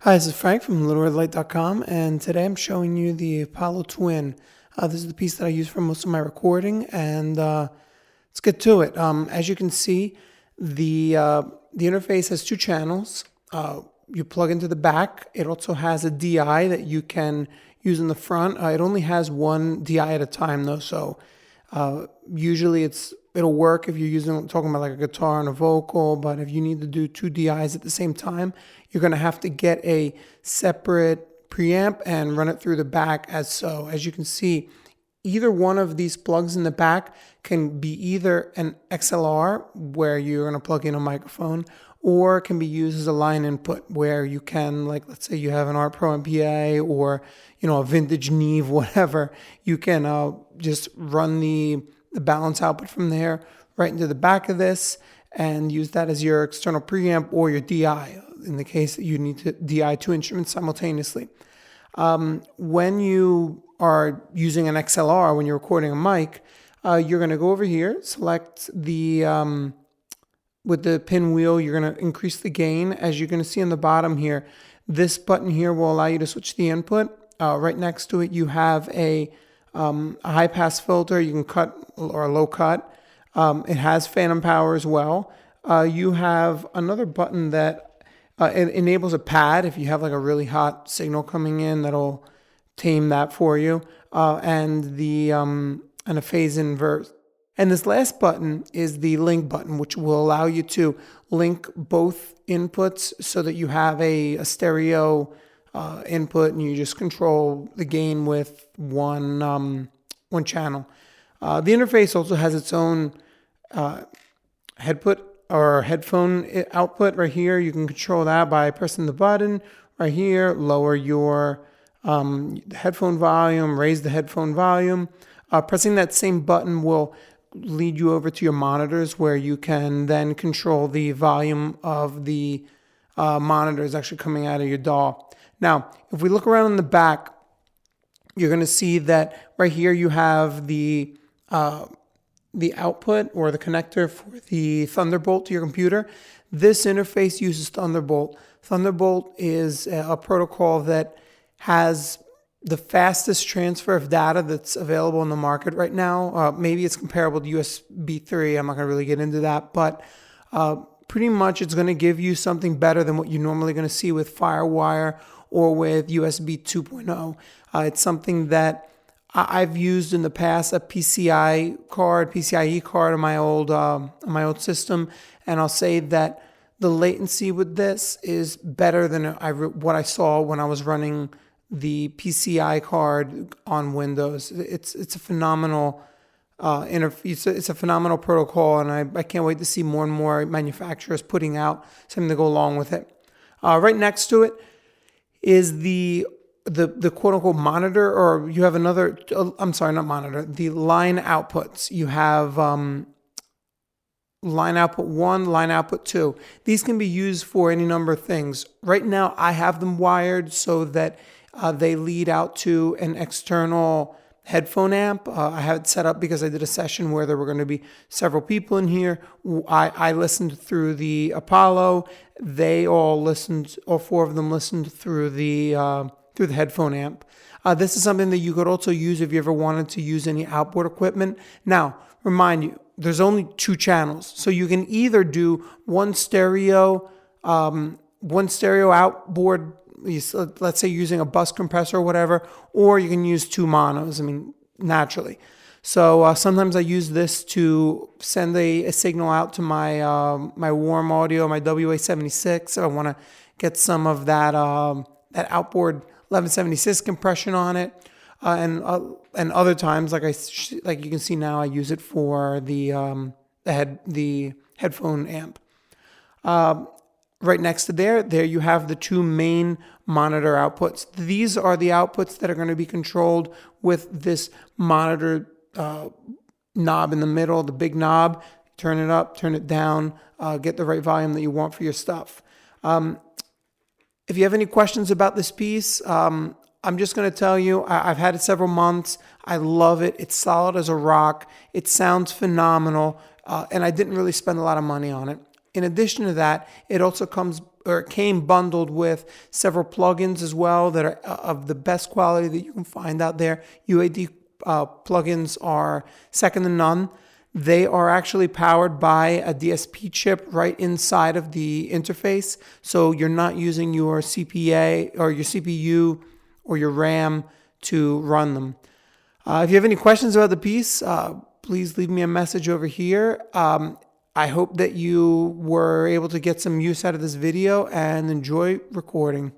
Hi, this is Frank from LittleRedLight.com, and today I'm showing you the Apollo Twin. This is the piece that I use for most of my recording, and let's get to it. As you can see, the interface has two channels. You plug into the back. It also has a DI that you can use in the front. It only has one DI at a time, though, so usually it'll work if you're talking about like a guitar and a vocal, but if you need to do two DIs at the same time, you're going to have to get a separate preamp and run it through the back as so. As you can see, either one of these plugs in the back can be either an XLR, where you're going to plug in a microphone, or it can be used as a line input, where you can, like, let's say you have an Art Pro MPA or, a vintage Neve, whatever, you can just run the balance output from there right into the back of this and use that as your external preamp or your DI in the case that you need to DI two instruments simultaneously. When you are using an XLR, when you're recording a mic, you're going to go over here, select the with the pinwheel, you're going to increase the gain. As you're going to see on the bottom here, this button here will allow you to switch the input. Right next to it, you have a high pass filter. You can cut or a low cut. It has phantom power as well. You have another button that it enables a pad if you have like a really hot signal coming in, that'll tame that for you, and a phase invert. And this last button is the link button, which will allow you to link both inputs so that you have a stereo input, and you just control the gain with one channel. The interface also has its own headphone output right here. You can control that by pressing the button right here, lower your headphone volume, raise the headphone volume. Pressing that same button will lead you over to your monitors, where you can then control the volume of the monitors actually coming out of your DAW. Now, if we look around in the back, you're going to see that right here you have the output or the connector for the Thunderbolt to your computer. This interface uses Thunderbolt. Thunderbolt is a protocol that has the fastest transfer of data that's available in the market right now. Maybe it's comparable to USB 3. I'm not going to really get into that, but pretty much it's going to give you something better than what you're normally going to see with FireWire or with USB 2.0. It's something that I've used in the past, a PCIe card on my old system, and I'll say that the latency with this is better than what I saw when I was running the PCI card on Windows. It's a phenomenal it's a phenomenal protocol, and I can't wait to see more and more manufacturers putting out something to go along with it. Right next to it is the quote unquote monitor, or you have another, I'm sorry, not monitor, the line outputs. You have line output 1, line output 2. These can be used for any number of things. Right now, I have them wired so that they lead out to an external headphone amp. I have it set up because I did a session where there were going to be several people in here. I listened through the Apollo. All four of them listened through the headphone amp. This is something that you could also use if you ever wanted to use any outboard equipment. Now, remind you, there's only two channels, so you can either do one stereo outboard, let's say using a bus compressor or whatever, or you can use two monos, naturally. So sometimes I use this to send a signal out to my warm audio, my WA76. I want to get some of that outboard 1176 compression on it, and other times, like you can see now, I use it for the headphone amp. Right next to there you have the two main monitor outputs. These are the outputs that are going to be controlled with this monitor knob in the middle, the big knob. Turn it up, turn it down, get the right volume that you want for your stuff. If you have any questions about this piece, I'm just going to tell you, I've had it several months. I love it. It's solid as a rock. It sounds phenomenal, and I didn't really spend a lot of money on it. in addition to that, it also came bundled with several plugins as well that are of the best quality that you can find out there. UAD plugins are second to none. They are actually powered by a DSP chip right inside of the interface, so you're not using your CPA or your CPU or your RAM to run them. If you have any questions about the piece, please leave me a message over here. I hope that you were able to get some use out of this video and enjoy recording.